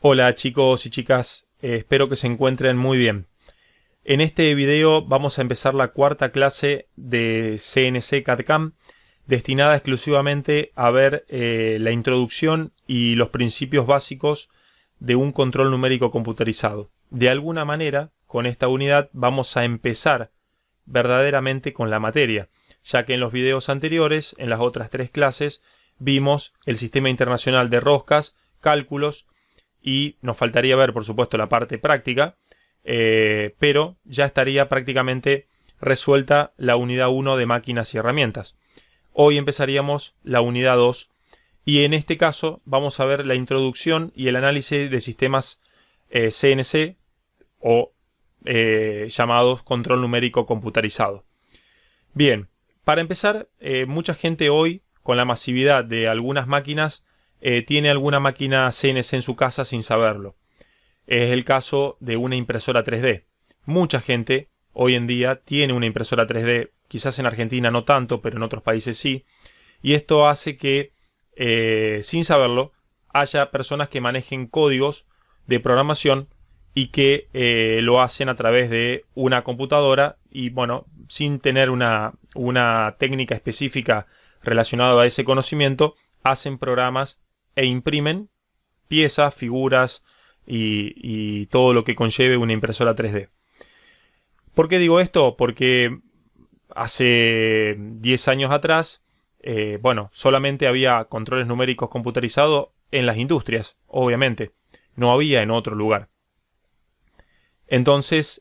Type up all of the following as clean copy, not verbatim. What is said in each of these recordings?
Hola chicos y chicas, espero que se encuentren muy bien. En este video vamos a empezar la cuarta clase de CNC CAD/CAM destinada exclusivamente a ver la introducción y los principios básicos de un control numérico computerizado. De alguna manera, con esta unidad vamos a empezar verdaderamente con la materia, ya que en los videos anteriores, en las otras tres clases, vimos el sistema internacional de roscas, cálculos, y nos faltaría ver, por supuesto, la parte práctica, pero ya estaría prácticamente resuelta la unidad 1 de máquinas y herramientas. Hoy empezaríamos la unidad 2 y en este caso vamos a ver la introducción y el análisis de sistemas CNC o llamados control numérico computarizado. Bien, para empezar, mucha gente hoy, con la masividad de algunas máquinas, tiene alguna máquina CNC en su casa sin saberlo. Es el caso de una impresora 3D. Mucha gente hoy en día tiene una impresora 3D, quizás en Argentina no tanto, pero en otros países sí. Y esto hace que, sin saberlo, haya personas que manejen códigos de programación y que lo hacen a través de una computadora y, bueno, sin tener una técnica específica relacionada a ese conocimiento, hacen programas e imprimen piezas, figuras y todo lo que conlleve una impresora 3D. ¿Por qué digo esto? Porque hace 10 años atrás, solamente había controles numéricos computarizados en las industrias, obviamente. No había en otro lugar. Entonces,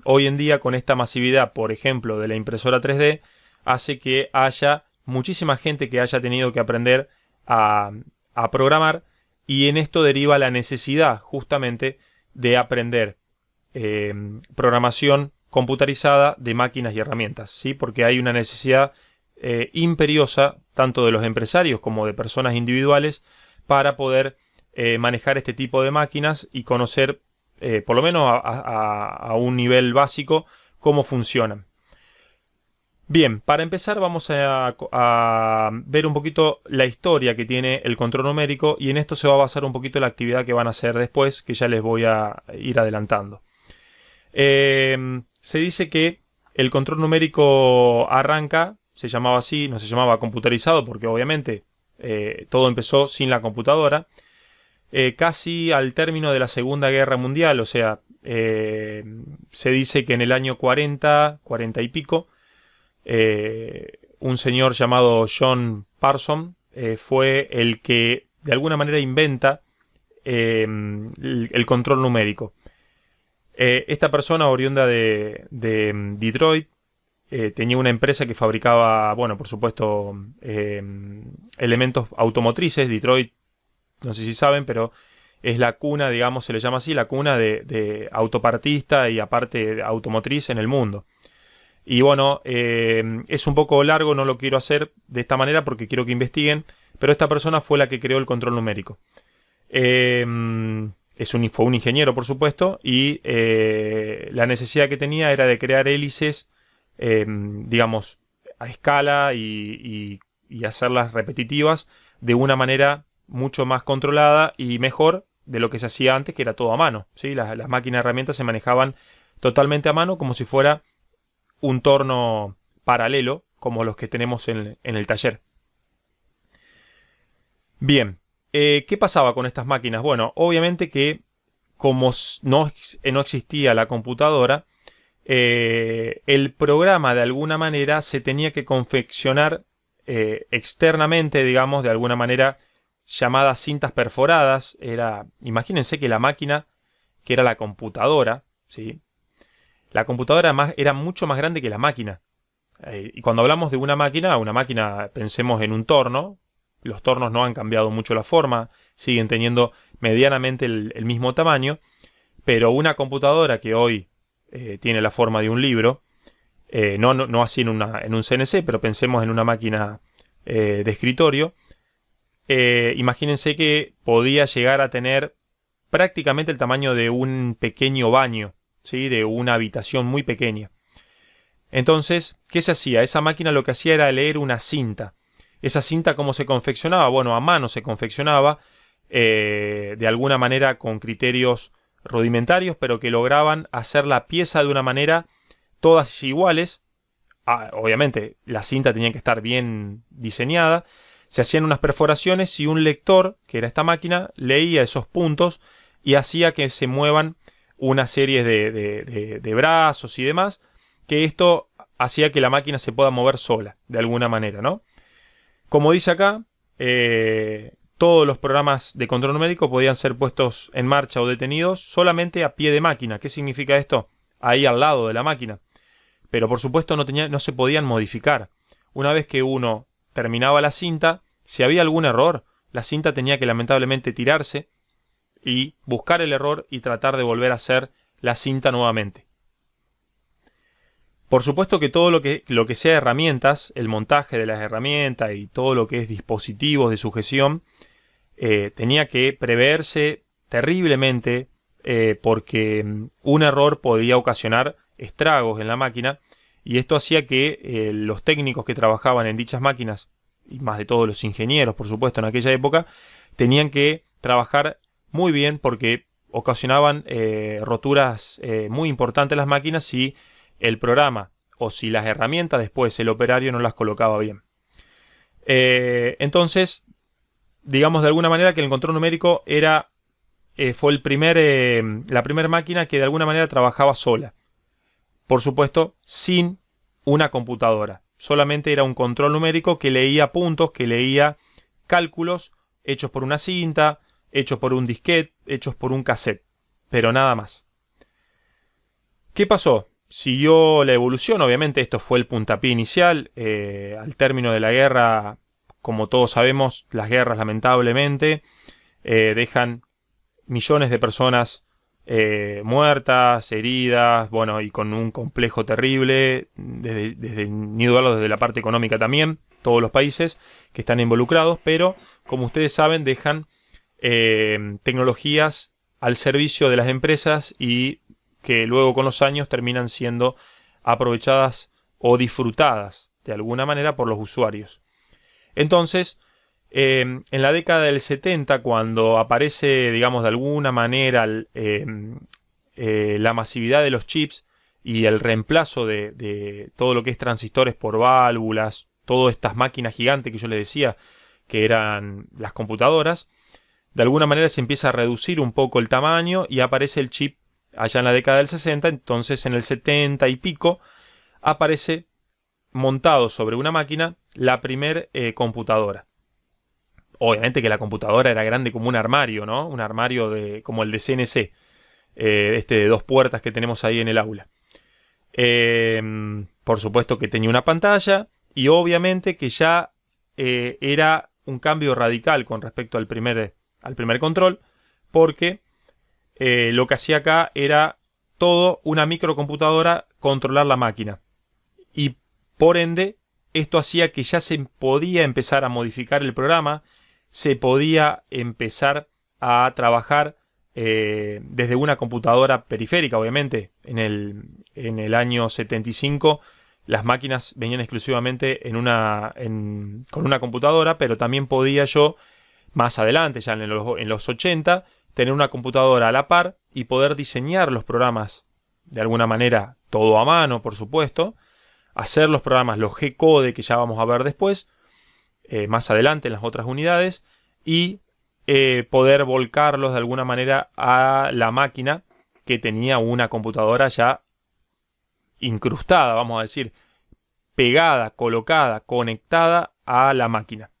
hoy en día, con esta masividad, por ejemplo, de la impresora 3D, hace que haya muchísima gente que haya tenido que aprender a programar, y en esto deriva la necesidad justamente de aprender programación computarizada de máquinas y herramientas, ¿sí? Porque hay una necesidad imperiosa tanto de los empresarios como de personas individuales para poder manejar este tipo de máquinas y conocer por lo menos a un nivel básico cómo funcionan. Bien, para empezar vamos a ver un poquito la historia que tiene el control numérico, y en esto se va a basar un poquito la actividad que van a hacer después, que ya les voy a ir adelantando. Se dice que el control numérico arranca, se llamaba así, no se llamaba computarizado porque obviamente todo empezó sin la computadora, casi al término de la Segunda Guerra Mundial, o sea, se dice que en el año 40 y pico, un señor llamado John Parsons fue el que de alguna manera inventa el control numérico. Esta persona, oriunda de Detroit, tenía una empresa que fabricaba, bueno, por supuesto, elementos automotrices. Detroit, no sé si saben, pero es la cuna, digamos, se le llama así, la cuna de autopartista y aparte automotriz en el mundo. Y bueno, es un poco largo, no lo quiero hacer de esta manera porque quiero que investiguen, pero esta persona fue la que creó el control numérico. Fue un ingeniero, por supuesto, y la necesidad que tenía era de crear hélices, digamos, a escala y hacerlas repetitivas de una manera mucho más controlada y mejor de lo que se hacía antes, que era todo a mano, ¿sí? Las máquinas de herramientas se manejaban totalmente a mano, como si fuera un torno paralelo como los que tenemos en el taller. Bien, ¿qué pasaba con estas máquinas? Bueno, obviamente que como no existía la computadora, el programa de alguna manera se tenía que confeccionar externamente, digamos, de alguna manera, llamadas cintas perforadas. Imagínense que la máquina, que era la computadora, ¿sí? La computadora era mucho más grande que la máquina. Y cuando hablamos de una máquina, pensemos en un torno. Los tornos no han cambiado mucho la forma, siguen teniendo medianamente el mismo tamaño. Pero una computadora que hoy tiene la forma de un libro, no así en un CNC, pero pensemos en una máquina de escritorio. Imagínense que podía llegar a tener prácticamente el tamaño de un pequeño baño, ¿sí? De una habitación muy pequeña. Entonces, ¿qué se hacía? Esa máquina lo que hacía era leer una cinta. Esa cinta, ¿cómo se confeccionaba? Bueno, a mano se confeccionaba de alguna manera con criterios rudimentarios, pero que lograban hacer la pieza de una manera todas iguales. Obviamente la cinta tenía que estar bien diseñada. Se hacían unas perforaciones y un lector, que era esta máquina, leía esos puntos y hacía que se muevan una serie de brazos y demás, que esto hacía que la máquina se pueda mover sola, de alguna manera, ¿no? Como dice acá, todos los programas de control numérico podían ser puestos en marcha o detenidos solamente a pie de máquina. ¿Qué significa esto? Ahí al lado de la máquina. Pero por supuesto no se podían modificar. Una vez que uno terminaba la cinta, si había algún error, la cinta tenía que lamentablemente tirarse y buscar el error y tratar de volver a hacer la cinta nuevamente. Por supuesto que todo lo que sea herramientas, el montaje de las herramientas y todo lo que es dispositivos de sujeción, tenía que preverse terriblemente porque un error podía ocasionar estragos en la máquina, y esto hacía que los técnicos que trabajaban en dichas máquinas, y más de todos los ingenieros por supuesto en aquella época, tenían que trabajar muy bien porque ocasionaban roturas muy importantes en las máquinas si el programa o si las herramientas después el operario no las colocaba bien. Entonces, digamos de alguna manera que el control numérico fue la primera máquina que de alguna manera trabajaba sola. Por supuesto, sin una computadora. Solamente era un control numérico que leía puntos, que leía cálculos hechos por una cinta, hechos por un disquete, hechos por un cassette. Pero nada más. ¿Qué pasó? Siguió la evolución, obviamente esto fue el puntapié inicial. Al término de la guerra, como todos sabemos, las guerras lamentablemente dejan millones de personas muertas, heridas, bueno, y con un complejo terrible, ni dudarlo desde la parte económica también, todos los países que están involucrados, pero como ustedes saben dejan tecnologías al servicio de las empresas y que luego con los años terminan siendo aprovechadas o disfrutadas de alguna manera por los usuarios. Entonces, en la década del 70, cuando aparece, digamos, de alguna manera la masividad de los chips y el reemplazo de todo lo que es transistores por válvulas, todas estas máquinas gigantes que yo les decía que eran las computadoras, de alguna manera se empieza a reducir un poco el tamaño y aparece el chip allá en la década del 60, entonces en el 70 y pico aparece montado sobre una máquina la primer computadora. Obviamente que la computadora era grande como un armario, ¿no? Un armario como el de CNC, de 2 puertas que tenemos ahí en el aula. Por supuesto que tenía una pantalla y obviamente que ya era un cambio radical con respecto al primer control, porque lo que hacía acá era todo una microcomputadora controlar la máquina. Y por ende, esto hacía que ya se podía empezar a modificar el programa, se podía empezar a trabajar desde una computadora periférica, obviamente. En el año 75 las máquinas venían exclusivamente con una computadora, pero también podía yo, más adelante, ya en los 80, tener una computadora a la par y poder diseñar los programas de alguna manera, todo a mano, por supuesto, hacer los programas, los G-code que ya vamos a ver después, más adelante en las otras unidades, y poder volcarlos de alguna manera a la máquina que tenía una computadora ya incrustada, vamos a decir, pegada, colocada, conectada a la máquina.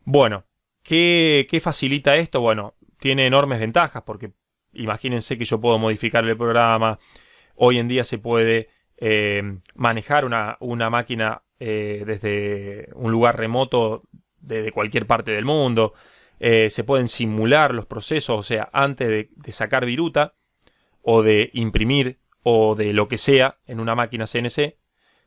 Bueno, ¿qué facilita esto? Bueno, tiene enormes ventajas porque imagínense que yo puedo modificar el programa. Hoy en día se puede manejar una máquina desde un lugar remoto, desde cualquier parte del mundo. Se pueden simular los procesos, o sea, antes de sacar viruta o de imprimir o de lo que sea en una máquina CNC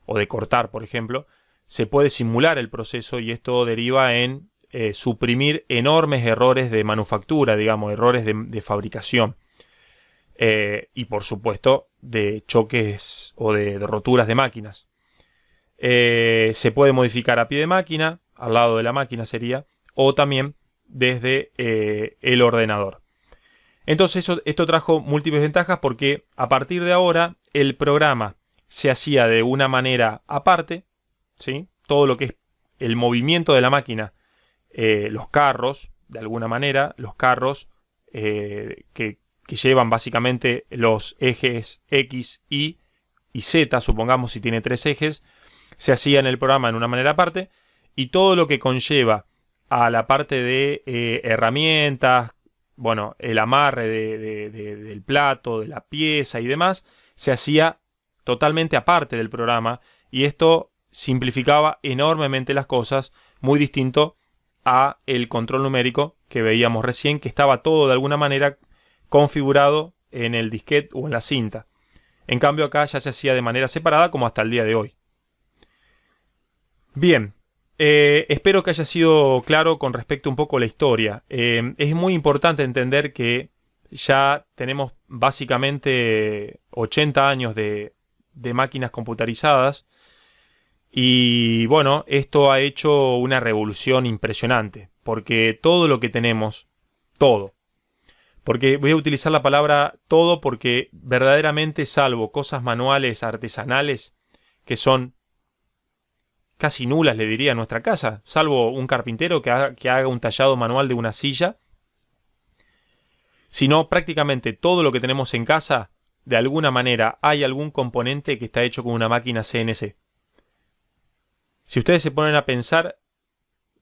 o de cortar, por ejemplo, se puede simular el proceso y esto deriva en suprimir enormes errores de manufactura, digamos, errores de fabricación. Y por supuesto de choques o de roturas de máquinas. Se puede modificar a pie de máquina, al lado de la máquina sería, o también desde el ordenador. Entonces esto trajo múltiples ventajas porque a partir de ahora el programa se hacía de una manera aparte, ¿sí? Todo lo que es el movimiento de la máquina, los carros, de alguna manera, los carros que llevan básicamente los ejes X, Y y Z, supongamos si tiene 3 ejes, se hacía en el programa en una manera aparte, y todo lo que conlleva a la parte de herramientas, bueno, el amarre del plato, de la pieza y demás, se hacía totalmente aparte del programa, y esto simplificaba enormemente las cosas, muy distinto a el control numérico que veíamos recién, que estaba todo de alguna manera configurado en el disquete o en la cinta. En cambio acá ya se hacía de manera separada, como hasta el día de hoy. Bien, espero que haya sido claro con respecto un poco a la historia. Es muy importante entender que ya tenemos básicamente 80 años de máquinas computarizadas. Y bueno, esto ha hecho una revolución impresionante. Porque todo lo que tenemos, todo. Porque voy a utilizar la palabra todo porque verdaderamente, salvo cosas manuales, artesanales, que son casi nulas, le diría, en nuestra casa, salvo un carpintero que haga un tallado manual de una silla, sino prácticamente todo lo que tenemos en casa, de alguna manera hay algún componente que está hecho con una máquina CNC. Si ustedes se ponen a pensar,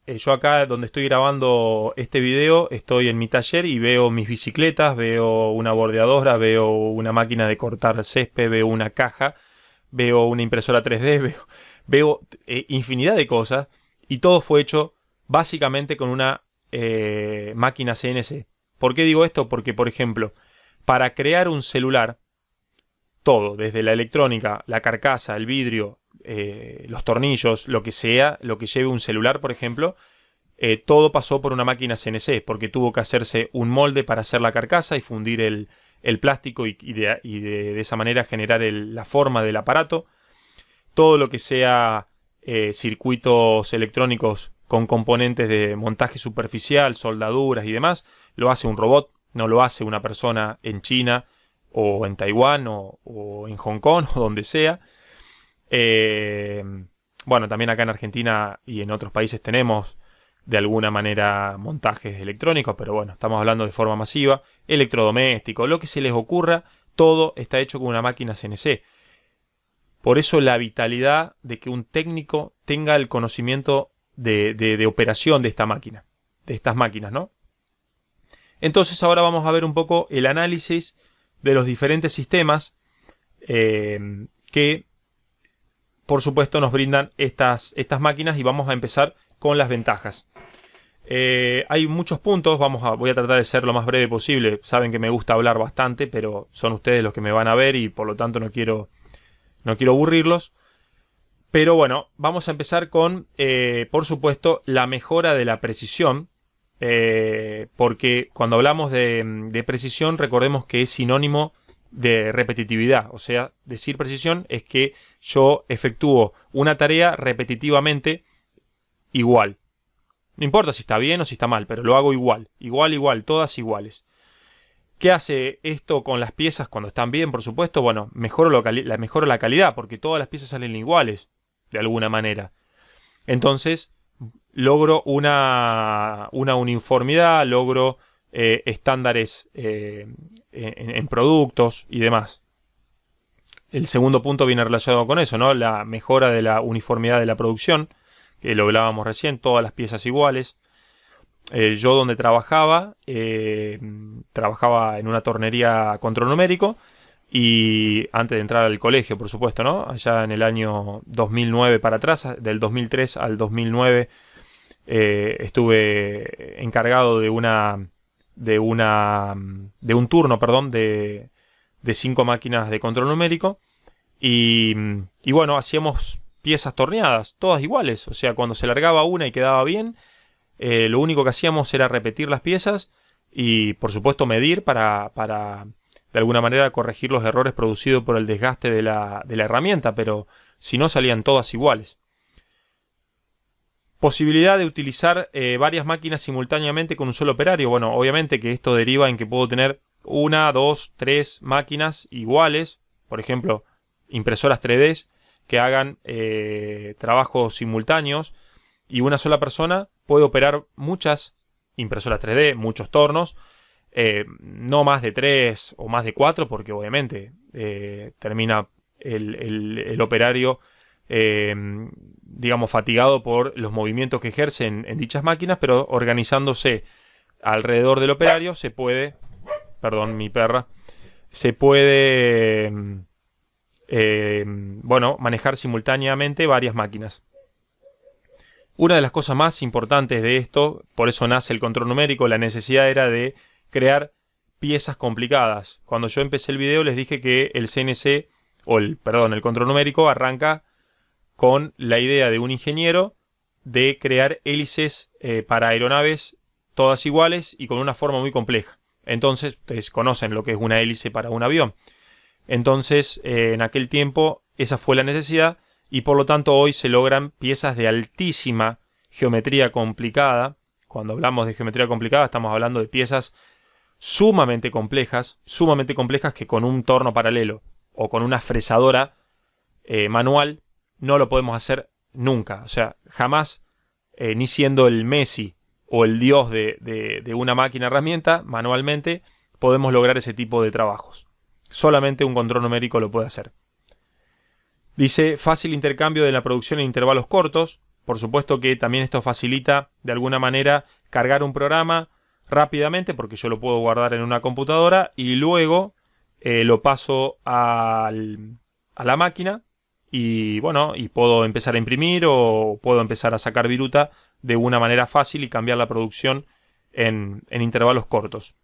yo acá donde estoy grabando este video, estoy en mi taller y veo mis bicicletas, veo una bordeadora, veo una máquina de cortar césped, veo una caja, veo una impresora 3D, veo infinidad de cosas, y todo fue hecho básicamente con una máquina CNC. ¿Por qué digo esto? Porque, por ejemplo, para crear un celular, todo, desde la electrónica, la carcasa, el vidrio, los tornillos, lo que sea, lo que lleve un celular, por ejemplo, todo pasó por una máquina CNC, porque tuvo que hacerse un molde para hacer la carcasa y fundir el plástico y de esa manera generar la forma del aparato. Todo lo que sea circuitos electrónicos con componentes de montaje superficial, soldaduras y demás, lo hace un robot, no lo hace una persona en China o en Taiwán o en Hong Kong o donde sea. Bueno, también acá en Argentina y en otros países tenemos de alguna manera montajes electrónicos, pero bueno, estamos hablando de forma masiva, electrodoméstico, lo que se les ocurra, todo está hecho con una máquina CNC. Por eso la vitalidad de que un técnico tenga el conocimiento de operación de esta máquina, de estas máquinas, ¿no? Entonces ahora vamos a ver un poco el análisis de los diferentes sistemas que por supuesto nos brindan estas máquinas, y vamos a empezar con las ventajas. Hay muchos puntos, voy a tratar de ser lo más breve posible. Saben que me gusta hablar bastante, pero son ustedes los que me van a ver y por lo tanto no quiero aburrirlos. Pero bueno, vamos a empezar con, por supuesto, la mejora de la precisión. Porque cuando hablamos de precisión, recordemos que es sinónimo de repetitividad. O sea, decir precisión es que yo efectúo una tarea repetitivamente igual. No importa si está bien o si está mal, pero lo hago igual. Igual, todas iguales. ¿Qué hace esto con las piezas cuando están bien, por supuesto? Bueno, mejoro la calidad, porque todas las piezas salen iguales, de alguna manera. Entonces, logro una uniformidad, logro estándares en productos y demás. El segundo punto viene relacionado con eso, ¿no? La mejora de la uniformidad de la producción, que lo hablábamos recién, todas las piezas iguales. Yo donde trabajaba en una tornería control numérico, y antes de entrar al colegio, por supuesto, ¿no? Allá en el año 2009 para atrás, del 2003 al 2009, estuve encargado de un turno, perdón, de 5 máquinas de control numérico, y bueno, hacíamos piezas torneadas, todas iguales. O sea, cuando se largaba una y quedaba bien, lo único que hacíamos era repetir las piezas y, por supuesto, medir para de alguna manera corregir los errores producidos por el desgaste de la herramienta, pero si no, salían todas iguales. Posibilidad de utilizar varias máquinas simultáneamente con un solo operario. Bueno, obviamente que esto deriva en que puedo tener una, dos, tres máquinas iguales. Por ejemplo, impresoras 3D que hagan trabajos simultáneos. Y una sola persona puede operar muchas impresoras 3D, muchos tornos. No más de 3 o más de 4, porque obviamente termina el operario digamos fatigado por los movimientos que ejercen en dichas máquinas, pero organizándose alrededor del operario se puede, perdón mi perra, se puede bueno, manejar simultáneamente varias máquinas. Una de las cosas más importantes de esto, por eso nace el control numérico, la necesidad era de crear piezas complicadas. Cuando yo empecé el video les dije que el CNC, el control numérico arranca con la idea de un ingeniero de crear hélices para aeronaves todas iguales y con una forma muy compleja. Entonces, ustedes conocen lo que es una hélice para un avión. Entonces, en aquel tiempo, esa fue la necesidad y por lo tanto hoy se logran piezas de altísima geometría complicada. Cuando hablamos de geometría complicada estamos hablando de piezas sumamente complejas que con un torno paralelo o con una fresadora manual no lo podemos hacer nunca. O sea, jamás, ni siendo el Messi o el dios de una máquina herramienta, manualmente podemos lograr ese tipo de trabajos. Solamente un control numérico lo puede hacer. Dice, fácil intercambio de la producción en intervalos cortos. Por supuesto que también esto facilita de alguna manera cargar un programa rápidamente, porque yo lo puedo guardar en una computadora y luego lo paso a la máquina y bueno, y puedo empezar a imprimir o puedo empezar a sacar viruta de una manera fácil y cambiar la producción en intervalos cortos.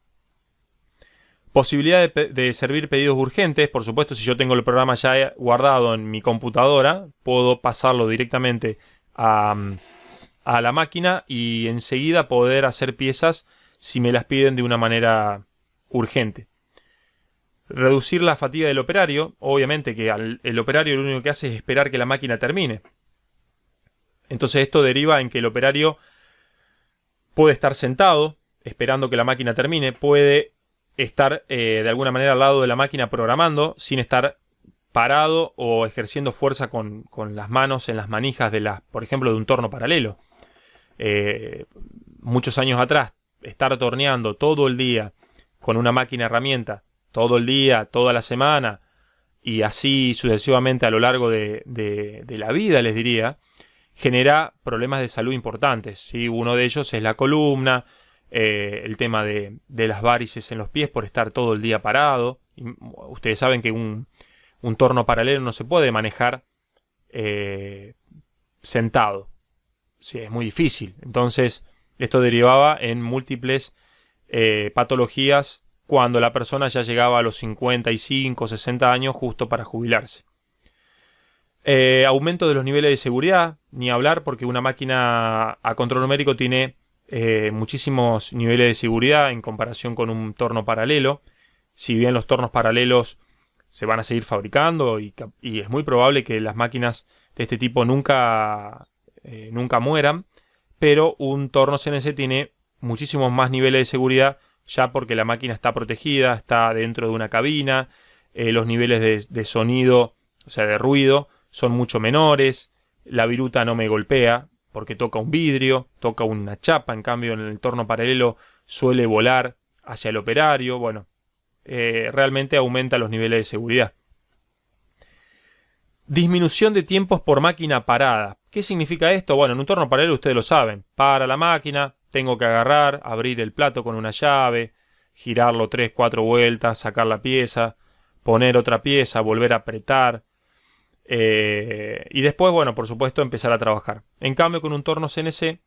Posibilidad de servir pedidos urgentes. Por supuesto, si yo tengo el programa ya guardado en mi computadora, puedo pasarlo directamente a la máquina y enseguida poder hacer piezas si me las piden de una manera urgente. Reducir la fatiga del operario. Obviamente que el operario lo único que hace es esperar que la máquina termine. Entonces esto deriva en que el operario puede estar sentado esperando que la máquina termine, puede estar de alguna manera al lado de la máquina programando sin estar parado o ejerciendo fuerza con las manos en las manijas por ejemplo, de un torno paralelo. Muchos años atrás, estar torneando todo el día con una máquina herramienta, todo el día, toda la semana, y así sucesivamente a lo largo de la vida, les diría, genera problemas de salud importantes, ¿sí? Uno de ellos es la columna, el tema de las varices en los pies por estar todo el día parado. Y ustedes saben que un torno paralelo no se puede manejar sentado. Sí, es muy difícil. Entonces, esto derivaba en múltiples patologías cuando la persona ya llegaba a los 55, 60 años justo para jubilarse. Aumento de los niveles de seguridad, ni hablar porque una máquina a control numérico tiene muchísimos niveles de seguridad en comparación con un torno paralelo. Si bien los tornos paralelos se van a seguir fabricando y es muy probable que las máquinas de este tipo nunca mueran, pero un torno CNC tiene muchísimos más niveles de seguridad ya porque la máquina está protegida, está dentro de una cabina, los niveles de sonido, o sea de ruido, son mucho menores, la viruta no me golpea porque toca un vidrio, toca una chapa, en cambio en el torno paralelo suele volar hacia el operario. Bueno, realmente aumenta los niveles de seguridad. Disminución de tiempos por máquina parada. ¿Qué significa esto? Bueno, en un torno paralelo ustedes lo saben. Para la máquina, tengo que agarrar, abrir el plato con una llave, girarlo 3, 4 vueltas, sacar la pieza, poner otra pieza, volver a apretar. Y después, bueno, por supuesto, empezar a trabajar. En cambio, con un torno CNC,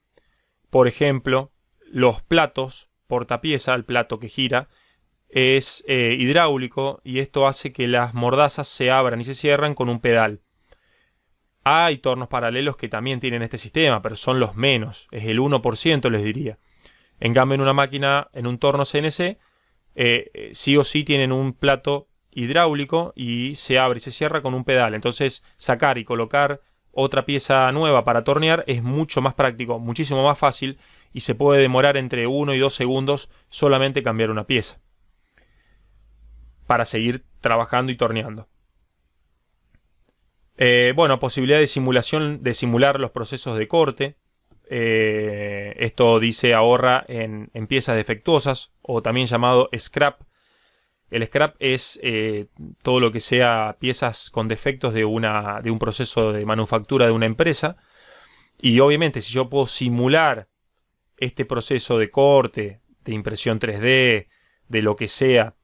por ejemplo, los platos portapieza, el plato que gira, es hidráulico y esto hace que las mordazas se abran y se cierran con un pedal. Hay tornos paralelos que también tienen este sistema, pero son los menos, es el 1% les diría. En cambio en una máquina, en un torno CNC, sí o sí tienen un plato hidráulico y se abre y se cierra con un pedal. Entonces sacar y colocar otra pieza nueva para tornear, es mucho más práctico, muchísimo más fácil y se puede demorar entre 1 y 2 segundos solamente cambiar una pieza para seguir trabajando y torneando. Bueno, posibilidad de simulación, de simular los procesos de corte. Esto dice ahorra en piezas defectuosas o también llamado scrap. El scrap es todo lo que sea piezas con defectos de un proceso de manufactura de una empresa. Y obviamente si yo puedo simular este proceso de corte, de impresión 3D, de lo que sea,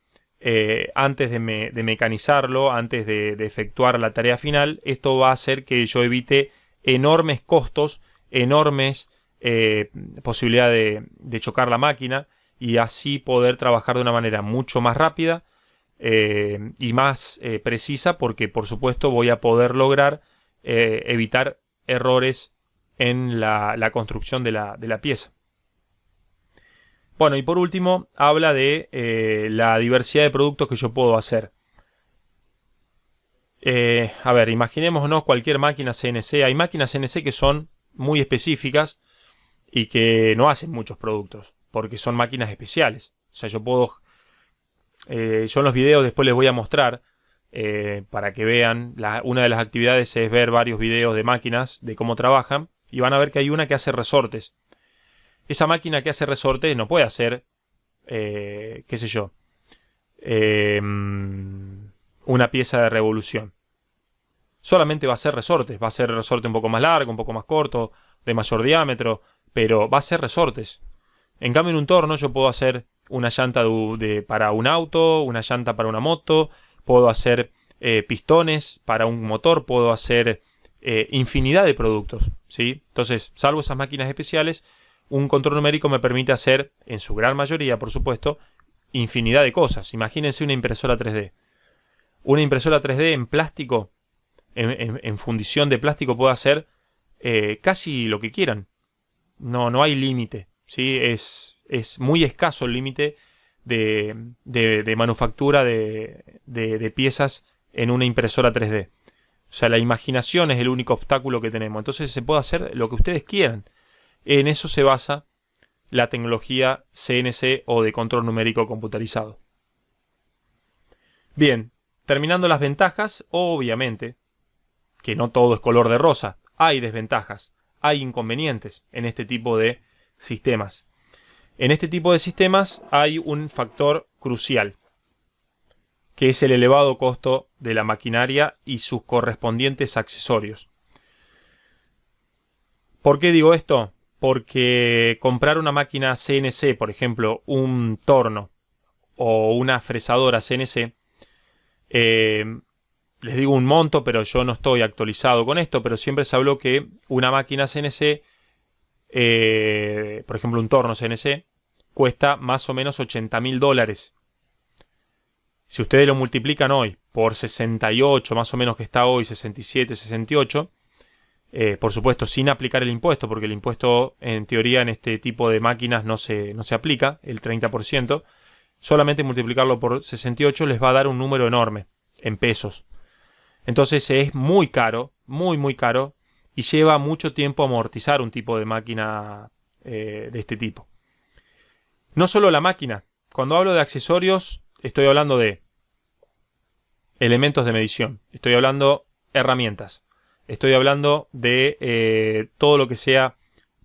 antes de mecanizarlo, antes de efectuar la tarea final, esto va a hacer que yo evite enormes costos, enormes posibilidades de chocar la máquina y así poder trabajar de una manera mucho más rápida y más precisa, porque por supuesto voy a poder lograr evitar errores en la construcción de la pieza. Bueno, y por último, habla de la diversidad de productos que yo puedo hacer. A ver, imaginémonos cualquier máquina CNC. Hay máquinas CNC que son muy específicas y que no hacen muchos productos, porque son máquinas especiales. O sea, yo puedo... yo en los videos después les voy a mostrar, para que vean, una de las actividades es ver varios videos de máquinas, de cómo trabajan, y van a ver que hay una que hace resortes. Esa máquina que hace resortes no puede hacer, qué sé yo, una pieza de revolución. Solamente va a hacer resortes. Va a ser resorte un poco más largo, un poco más corto, de mayor diámetro, pero va a ser resortes. En cambio, en un torno yo puedo hacer una llanta para un auto, una llanta para una moto, puedo hacer pistones para un motor, puedo hacer infinidad de productos, ¿sí? Entonces, salvo esas máquinas especiales, un control numérico me permite hacer, en su gran mayoría, por supuesto, infinidad de cosas. Imagínense una impresora 3D. Una impresora 3D en plástico, en fundición de plástico, puede hacer casi lo que quieran. No hay límite, ¿sí? Es muy escaso el límite de manufactura de piezas en una impresora 3D. O sea, la imaginación es el único obstáculo que tenemos. Entonces se puede hacer lo que ustedes quieran. En eso se basa la tecnología CNC o de control numérico computarizado. Bien, terminando las ventajas, obviamente que no todo es color de rosa. Hay desventajas, hay inconvenientes en este tipo de sistemas. En este tipo de sistemas hay un factor crucial, que es el elevado costo de la maquinaria y sus correspondientes accesorios. ¿Por qué digo esto? Porque comprar una máquina CNC, por ejemplo, un torno o una fresadora CNC, les digo un monto, pero yo no estoy actualizado con esto, pero siempre se habló que una máquina CNC, por ejemplo un torno CNC, cuesta más o menos $80.000. Si ustedes lo multiplican hoy por 68, más o menos que está hoy, 67, 68, por supuesto sin aplicar el impuesto, porque el impuesto en teoría en este tipo de máquinas no se aplica, el 30%, solamente multiplicarlo por 68 les va a dar un número enorme en pesos. Entonces es muy caro, muy caro, y lleva mucho tiempo amortizar un tipo de máquina de este tipo. No solo la máquina, cuando hablo de accesorios estoy hablando de elementos de medición, estoy hablando de herramientas, estoy hablando de todo lo que sea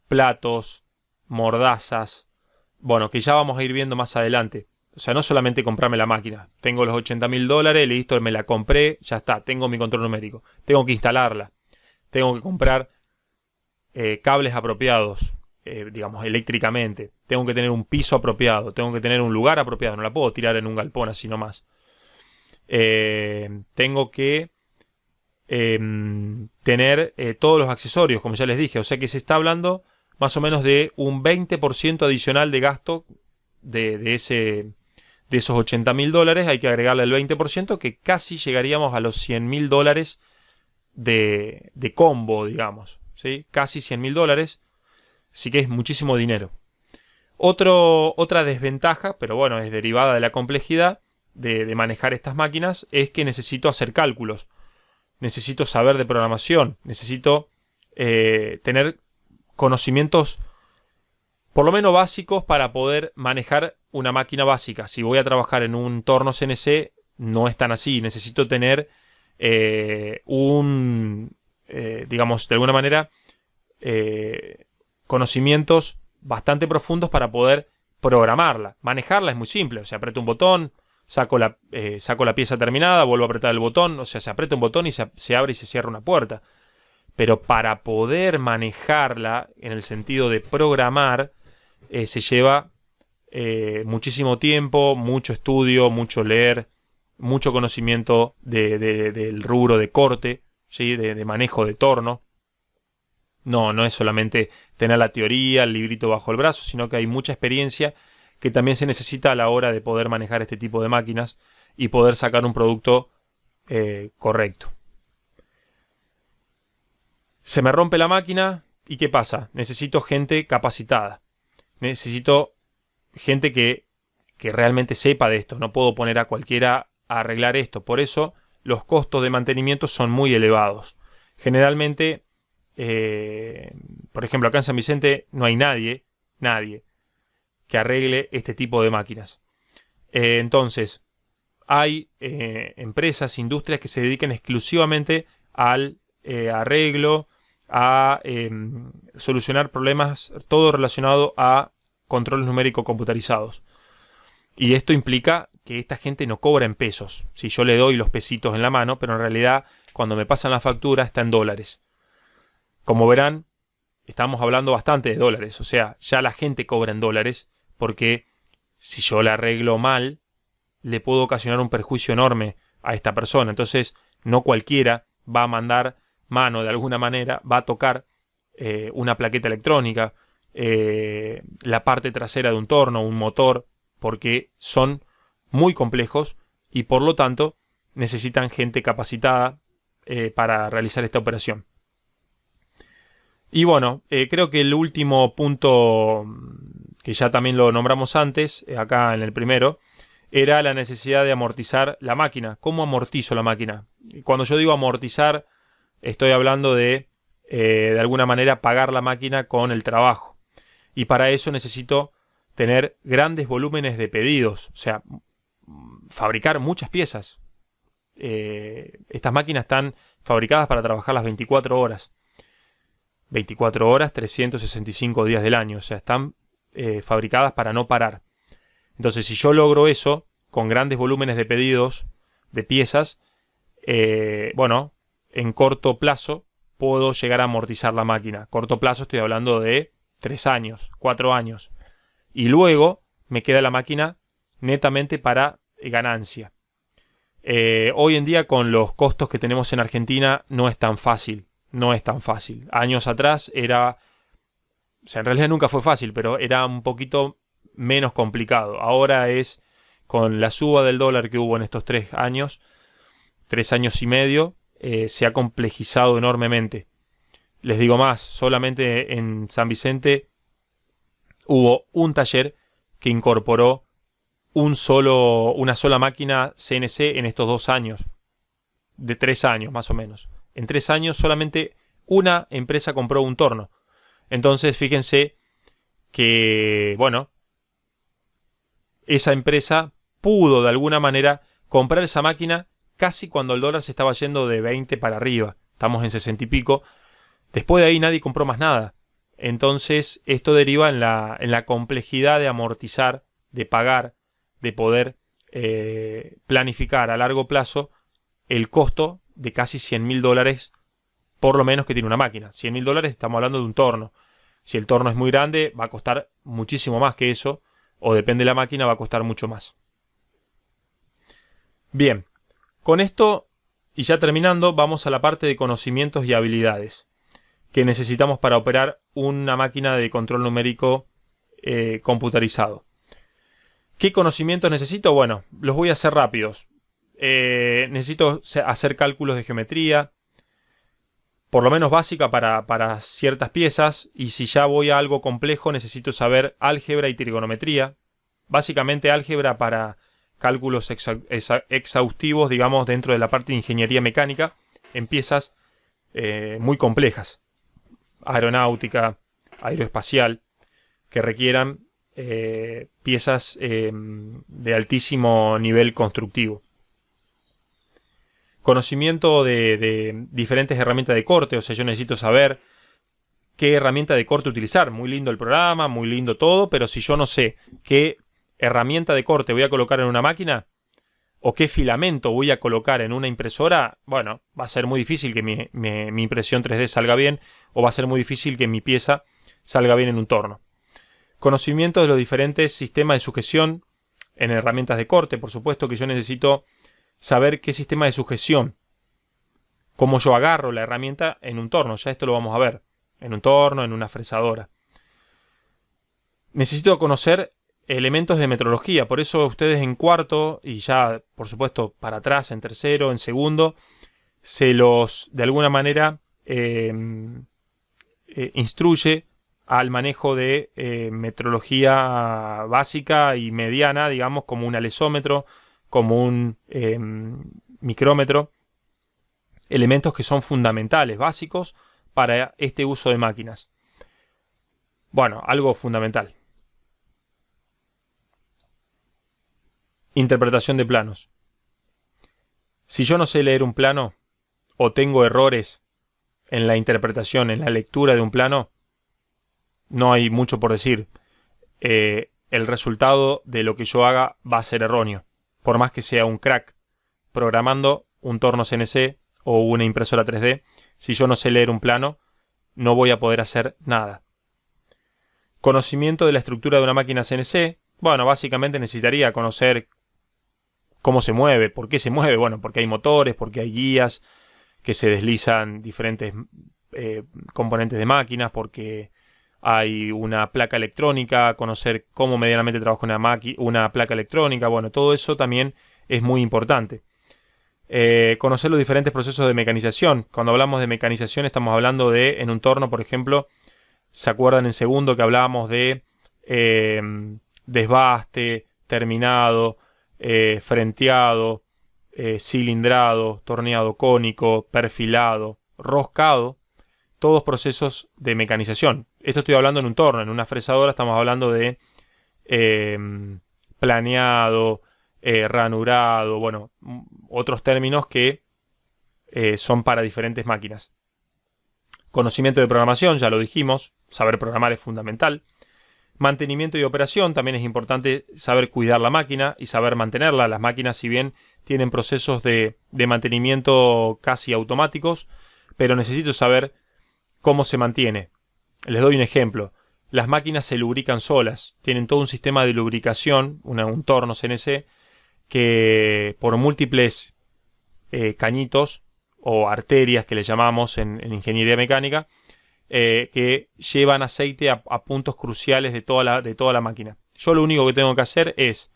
platos, mordazas, bueno, que ya vamos a ir viendo más adelante. O sea, no solamente comprarme la máquina. Tengo los $80.000, listo, me la compré, ya está, tengo mi control numérico. Tengo que instalarla. Tengo que comprar cables apropiados, digamos, eléctricamente. Tengo que tener un piso apropiado. Tengo que tener un lugar apropiado. No la puedo tirar en un galpón así nomás. Tengo que tener todos los accesorios, como ya les dije. O sea que se está hablando más o menos de un 20% adicional de gasto de esos $80.000. Hay que agregarle el 20%, que casi llegaríamos a los $100.000 de combo, digamos, ¿sí? Casi $100.000, así que es muchísimo dinero. Otra desventaja, pero bueno, es derivada de la complejidad de manejar estas máquinas, es que necesito hacer cálculos. necesito saber de programación, necesito tener conocimientos por lo menos básicos para poder manejar una máquina básica. Si voy a trabajar en un torno CNC, no es tan así. Necesito tener digamos, de alguna manera, conocimientos bastante profundos para poder programarla. Manejarla es muy simple. O sea, aprieto un botón, saco la pieza terminada, vuelvo a apretar el botón. O sea, se aprieta un botón y se abre y se cierra una puerta. Pero para poder manejarla, en el sentido de programar, se lleva muchísimo tiempo, mucho estudio, mucho leer, mucho conocimiento del rubro de corte, ¿sí? de manejo de torno. No es solamente tener la teoría, el librito bajo el brazo, sino que hay mucha experiencia que también se necesita a la hora de poder manejar este tipo de máquinas y poder sacar un producto correcto. Se me rompe la máquina y ¿qué pasa? Necesito gente capacitada. Necesito gente que realmente sepa de esto. No puedo poner a cualquiera a arreglar esto. Por eso los costos de mantenimiento son muy elevados. Generalmente, por ejemplo, acá en San Vicente no hay nadie que arregle este tipo de máquinas. Entonces, hay empresas, industrias que se dediquen exclusivamente al arreglo, a solucionar problemas, todo relacionado a controles numéricos computarizados. Y esto implica que esta gente no cobra en pesos. Si yo le doy los pesitos en la mano, pero en realidad cuando me pasan la factura está en dólares. Como verán, estamos hablando bastante de dólares. O sea, ya la gente cobra en dólares porque si yo la arreglo mal, le puedo ocasionar un perjuicio enorme a esta persona. Entonces, no cualquiera va a mandar mano de alguna manera, va a tocar una plaqueta electrónica, la parte trasera de un torno, un motor, porque son muy complejos y por lo tanto necesitan gente capacitada para realizar esta operación. Y bueno, creo que el último punto, que ya también lo nombramos antes, acá en el primero, era la necesidad de amortizar la máquina. ¿Cómo amortizo la máquina? Cuando yo digo amortizar, estoy hablando de alguna manera pagar la máquina con el trabajo. Y para eso necesito tener grandes volúmenes de pedidos. O sea, fabricar muchas piezas. Estas máquinas están fabricadas para trabajar las 24 horas. 24 horas, 365 días del año. O sea, están fabricadas para no parar. Entonces, si yo logro eso, con grandes volúmenes de pedidos de piezas, bueno, en corto plazo puedo llegar a amortizar la máquina. Corto plazo estoy hablando de 3 años, 4 años. Y luego me queda la máquina netamente para ganancia. Hoy en día, con los costos que tenemos en Argentina, no es tan fácil. No es tan fácil. Años atrás era... O sea, en realidad nunca fue fácil, pero era un poquito menos complicado. Ahora es, con la suba del dólar que hubo en estos 3 años y medio, se ha complejizado enormemente. Les digo más, solamente en San Vicente hubo un taller que incorporó una sola máquina CNC en estos 2 años, de 3 años más o menos. En 3 años solamente una empresa compró un torno. Entonces fíjense que, bueno, esa empresa pudo de alguna manera comprar esa máquina casi cuando el dólar se estaba yendo de 20 para arriba. Estamos en 60 y pico. Después de ahí nadie compró más nada. Entonces esto deriva en la complejidad de amortizar, de pagar, de poder planificar a largo plazo el costo de casi $100.000 por lo menos que tiene una máquina. $100.000 estamos hablando de un torno. Si el torno es muy grande va a costar muchísimo más que eso, o depende de la máquina va a costar mucho más. Bien, con esto y ya terminando vamos a la parte de conocimientos y habilidades que necesitamos para operar una máquina de control numérico computarizado. ¿Qué conocimientos necesito? Bueno, los voy a hacer rápidos. Necesito hacer cálculos de geometría, por lo menos básica para ciertas piezas, y si ya voy a algo complejo necesito saber álgebra y trigonometría. Básicamente álgebra para cálculos exhaustivos, digamos, dentro de la parte de ingeniería mecánica, en piezas muy complejas, aeronáutica, aeroespacial, que requieran piezas de altísimo nivel constructivo. Conocimiento de diferentes herramientas de corte, o sea, yo necesito saber qué herramienta de corte utilizar. Muy lindo el programa, muy lindo todo, pero si yo no sé qué herramienta de corte voy a colocar en una máquina o qué filamento voy a colocar en una impresora, bueno, va a ser muy difícil que mi impresión 3D salga bien, o va a ser muy difícil que mi pieza salga bien en un torno. Conocimiento de los diferentes sistemas de sujeción en herramientas de corte. Por supuesto que yo necesito saber qué sistema de sujeción, cómo yo agarro la herramienta en un torno. Ya esto lo vamos a ver, en un torno, en una fresadora. Necesito conocer elementos de metrología. Por eso ustedes en cuarto, y ya por supuesto para atrás, en tercero, en segundo, se los de alguna manera instruye al manejo de metrología básica y mediana, digamos, como un alesómetro, como un micrómetro, elementos que son fundamentales, básicos para este uso de máquinas. Bueno, algo fundamental. Interpretación de planos. Si yo no sé leer un plano o tengo errores en la interpretación, en la lectura de un plano, no hay mucho por decir. El resultado de lo que yo haga va a ser erróneo. Por más que sea un crack programando un torno CNC o una impresora 3D, si yo no sé leer un plano, no voy a poder hacer nada. Conocimiento de la estructura de una máquina CNC. Bueno, básicamente necesitaría conocer cómo se mueve, por qué se mueve. Bueno, porque hay motores, porque hay guías que se deslizan diferentes componentes de máquinas, porque hay una placa electrónica, conocer cómo medianamente trabaja una placa electrónica. Bueno, todo eso también es muy importante. Conocer los diferentes procesos de mecanización. Cuando hablamos de mecanización estamos hablando de, en un torno, por ejemplo, ¿se acuerdan en segundo que hablábamos de desbaste, terminado, frenteado, cilindrado, torneado cónico, perfilado, roscado? Todos procesos de mecanización. Esto estoy hablando en un torno. En una fresadora estamos hablando de planeado, ranurado, bueno, otros términos que son para diferentes máquinas. Conocimiento de programación, ya lo dijimos, saber programar es fundamental. Mantenimiento y operación, también es importante saber cuidar la máquina y saber mantenerla. Las máquinas, si bien tienen procesos de mantenimiento casi automáticos, pero necesito saber cómo se mantiene. Les doy un ejemplo. Las máquinas se lubrican solas. Tienen todo un sistema de lubricación, un torno CNC, que por múltiples cañitos o arterias que le llamamos en ingeniería mecánica, que llevan aceite a puntos cruciales de toda la máquina. Yo lo único que tengo que hacer es,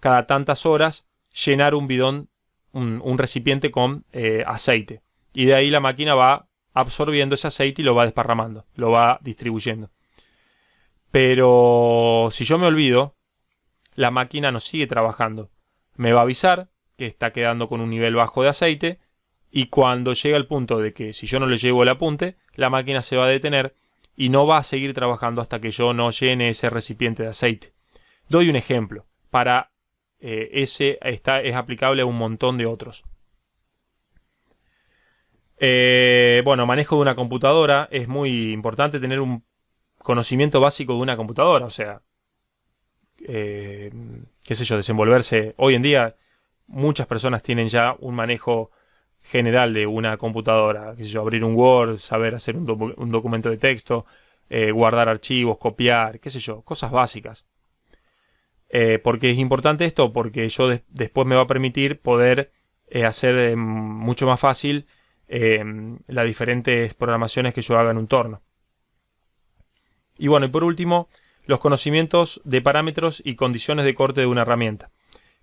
cada tantas horas, llenar un bidón, un recipiente con aceite. Y de ahí la máquina va absorbiendo ese aceite y lo va desparramando, lo va distribuyendo. Pero si yo me olvido, la máquina no sigue trabajando. Me va a avisar que está quedando con un nivel bajo de aceite, y cuando llega el punto de que si yo no le llevo el apunte, la máquina se va a detener y no va a seguir trabajando hasta que yo no llene ese recipiente de aceite. Doy un ejemplo. Para es aplicable a un montón de otros. Bueno, manejo de una computadora. Es muy importante tener un conocimiento básico de una computadora. O sea, qué sé yo, desenvolverse. Hoy en día muchas personas tienen ya un manejo general de una computadora. Qué sé yo, abrir un Word, saber hacer un documento de texto, guardar archivos, copiar, qué sé yo, cosas básicas. Porque es importante esto, porque yo después me va a permitir poder hacer mucho más fácil las diferentes programaciones que yo haga en un torno. Y bueno, y por último, los conocimientos de parámetros y condiciones de corte de una herramienta.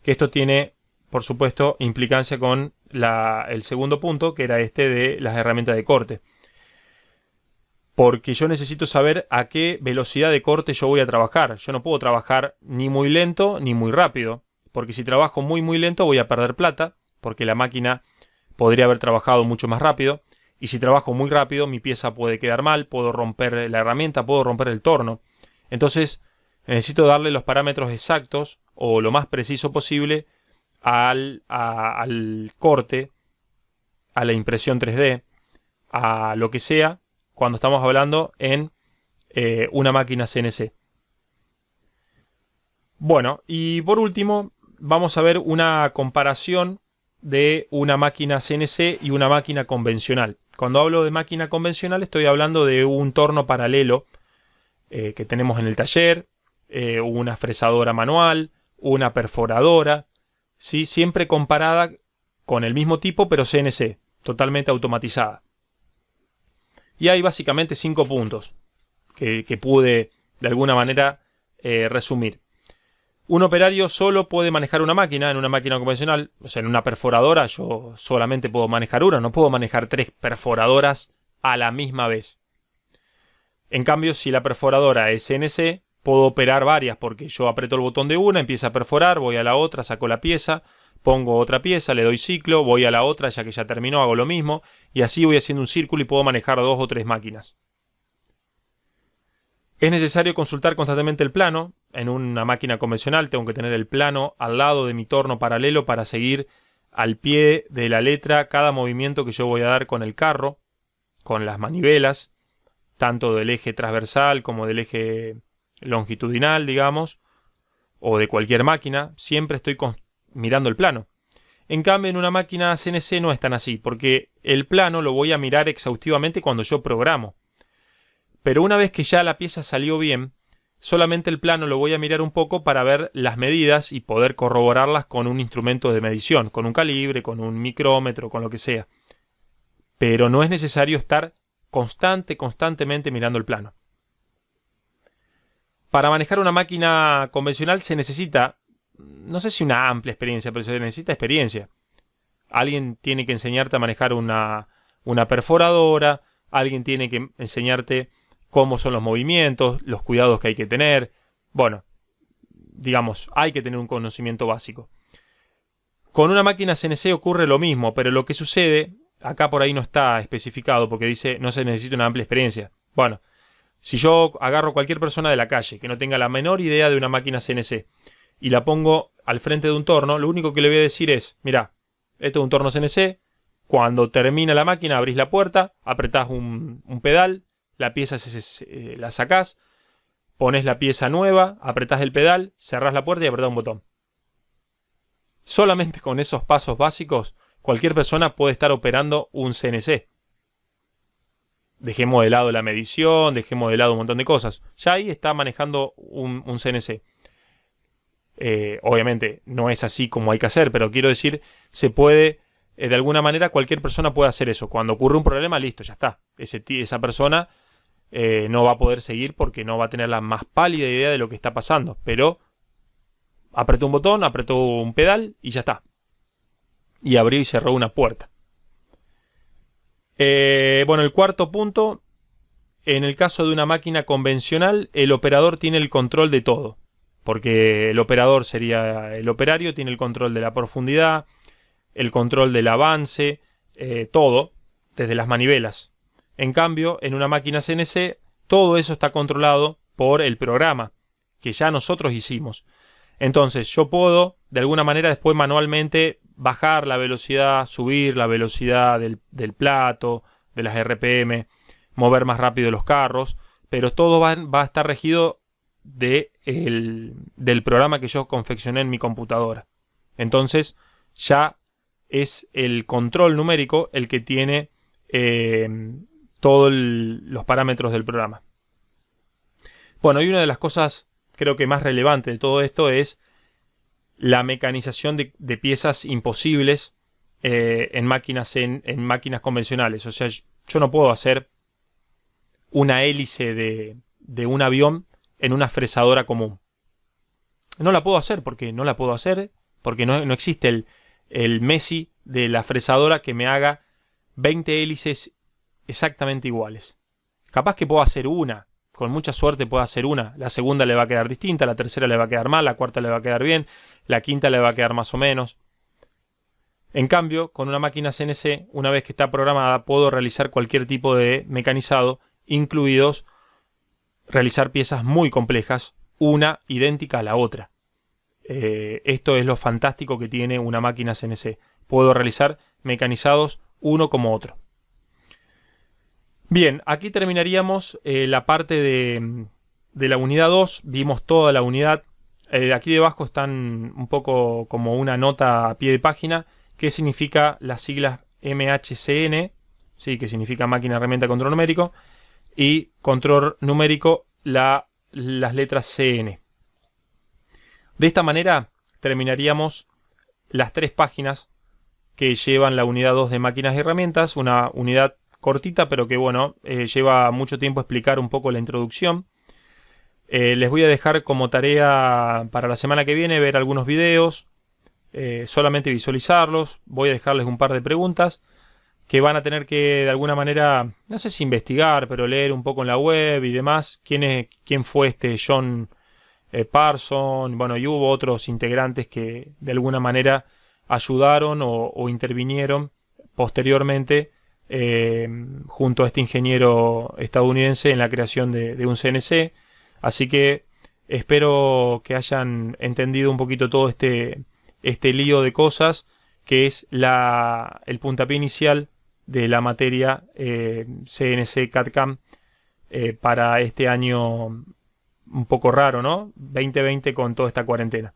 Que esto tiene, por supuesto, implicancia con el segundo punto, que era este de las herramientas de corte. Porque yo necesito saber a qué velocidad de corte yo voy a trabajar. Yo no puedo trabajar ni muy lento ni muy rápido. Porque si trabajo muy lento voy a perder plata. Porque la máquina, podría haber trabajado mucho más rápido. Y si trabajo muy rápido, mi pieza puede quedar mal, puedo romper la herramienta, puedo romper el torno. Entonces necesito darle los parámetros exactos o lo más preciso posible al corte, a la impresión 3D, a lo que sea, cuando estamos hablando en una máquina CNC. Bueno, y por último vamos a ver una comparación de una máquina CNC y una máquina convencional. Cuando hablo de máquina convencional estoy hablando de un torno paralelo que tenemos en el taller, una fresadora manual, una perforadora, ¿sí? Siempre comparada con el mismo tipo pero CNC, totalmente automatizada. Y hay básicamente 5 puntos que pude de alguna manera resumir. Un operario solo puede manejar una máquina en una máquina convencional. O sea, en una perforadora yo solamente puedo manejar una, no puedo manejar 3 perforadoras a la misma vez. En cambio, si la perforadora es CNC, puedo operar varias porque yo aprieto el botón de una, empieza a perforar, voy a la otra, saco la pieza, pongo otra pieza, le doy ciclo, voy a la otra, ya que ya terminó, hago lo mismo, y así voy haciendo un círculo y puedo manejar 2 o 3 máquinas. Es necesario consultar constantemente el plano. En una máquina convencional tengo que tener el plano al lado de mi torno paralelo para seguir al pie de la letra cada movimiento que yo voy a dar con el carro, con las manivelas, tanto del eje transversal como del eje longitudinal, digamos, o de cualquier máquina. Siempre estoy mirando el plano. En cambio, en una máquina CNC no es tan así, porque el plano lo voy a mirar exhaustivamente cuando yo programo. Pero una vez que ya la pieza salió bien, solamente el plano lo voy a mirar un poco para ver las medidas y poder corroborarlas con un instrumento de medición, con un calibre, con un micrómetro, con lo que sea. Pero no es necesario estar constantemente mirando el plano. Para manejar una máquina convencional se necesita, no sé si una amplia experiencia, pero se necesita experiencia. Alguien tiene que enseñarte a manejar una perforadora, alguien tiene que enseñarte cómo son los movimientos, los cuidados que hay que tener. Bueno, digamos, hay que tener un conocimiento básico. Con una máquina CNC ocurre lo mismo, pero lo que sucede, acá por ahí no está especificado porque dice no se necesita una amplia experiencia. Bueno, si yo agarro cualquier persona de la calle que no tenga la menor idea de una máquina CNC y la pongo al frente de un torno, lo único que le voy a decir es, mirá, esto es un torno CNC, cuando termina la máquina abrís la puerta, apretás un pedal, la pieza la sacás, pones la pieza nueva, apretás el pedal, cerrás la puerta y apretás un botón. Solamente con esos pasos básicos, cualquier persona puede estar operando un CNC. Dejemos de lado la medición, dejemos de lado un montón de cosas. Ya ahí está manejando un CNC. Obviamente no es así como hay que hacer, pero quiero decir, se puede, de alguna manera cualquier persona puede hacer eso. Cuando ocurre un problema, listo, ya está. Esa persona no va a poder seguir porque no va a tener la más pálida idea de lo que está pasando. Pero apretó un botón, apretó un pedal y ya está. Y abrió y cerró una puerta. Bueno, el cuarto punto. En el caso de una máquina convencional, el operador tiene el control de todo. Porque el operador sería el operario, tiene el control de la profundidad, el control del avance, todo, desde las manivelas. En cambio, en una máquina CNC, todo eso está controlado por el programa que ya nosotros hicimos. Entonces, yo puedo, de alguna manera, después manualmente bajar la velocidad, subir la velocidad del plato, de las RPM, mover más rápido los carros, pero todo va a estar regido del programa que yo confeccioné en mi computadora. Entonces, ya es el control numérico el que tiene todos los parámetros del programa. Bueno, y una de las cosas creo que más relevante de todo esto es la mecanización de piezas imposibles en máquinas convencionales. O sea, yo no puedo hacer una hélice de un avión en una fresadora común. No la puedo hacer porque no existe el Messi de la fresadora que me haga 20 hélices exactamente iguales. Capaz que puedo hacer una, con mucha suerte puedo hacer una. La segunda le va a quedar distinta, la tercera le va a quedar mal, la cuarta le va a quedar bien, la quinta le va a quedar más o menos. En cambio, con una máquina CNC, una vez que está programada, puedo realizar cualquier tipo de mecanizado, incluidos realizar piezas muy complejas, una idéntica a la otra. Esto es lo fantástico que tiene una máquina CNC. Puedo realizar mecanizados uno como otro. Bien, aquí terminaríamos la parte de la unidad 2. Vimos toda la unidad. Aquí debajo están un poco como una nota a pie de página. ¿Qué significa las siglas MHCN? Sí, que significa máquina herramienta control numérico. Y control numérico, las letras CN. De esta manera terminaríamos las 3 páginas que llevan la unidad 2 de máquinas y herramientas. Una unidad cortita, pero que bueno, lleva mucho tiempo explicar un poco la introducción. Les voy a dejar como tarea para la semana que viene ver algunos videos, solamente visualizarlos. Voy a dejarles un par de preguntas que van a tener que de alguna manera, no sé si investigar, pero leer un poco en la web y demás. ¿Quién fue este John Parson? Bueno, y hubo otros integrantes que de alguna manera ayudaron o intervinieron posteriormente junto a este ingeniero estadounidense en la creación de un CNC. Así que espero que hayan entendido un poquito todo este lío de cosas que es el puntapié inicial de la materia CNC CAD/CAM para este año un poco raro, ¿no? 2020 con toda esta cuarentena.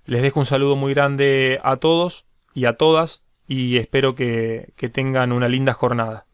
Les dejo un saludo muy grande a todos y a todas y espero que tengan una linda jornada.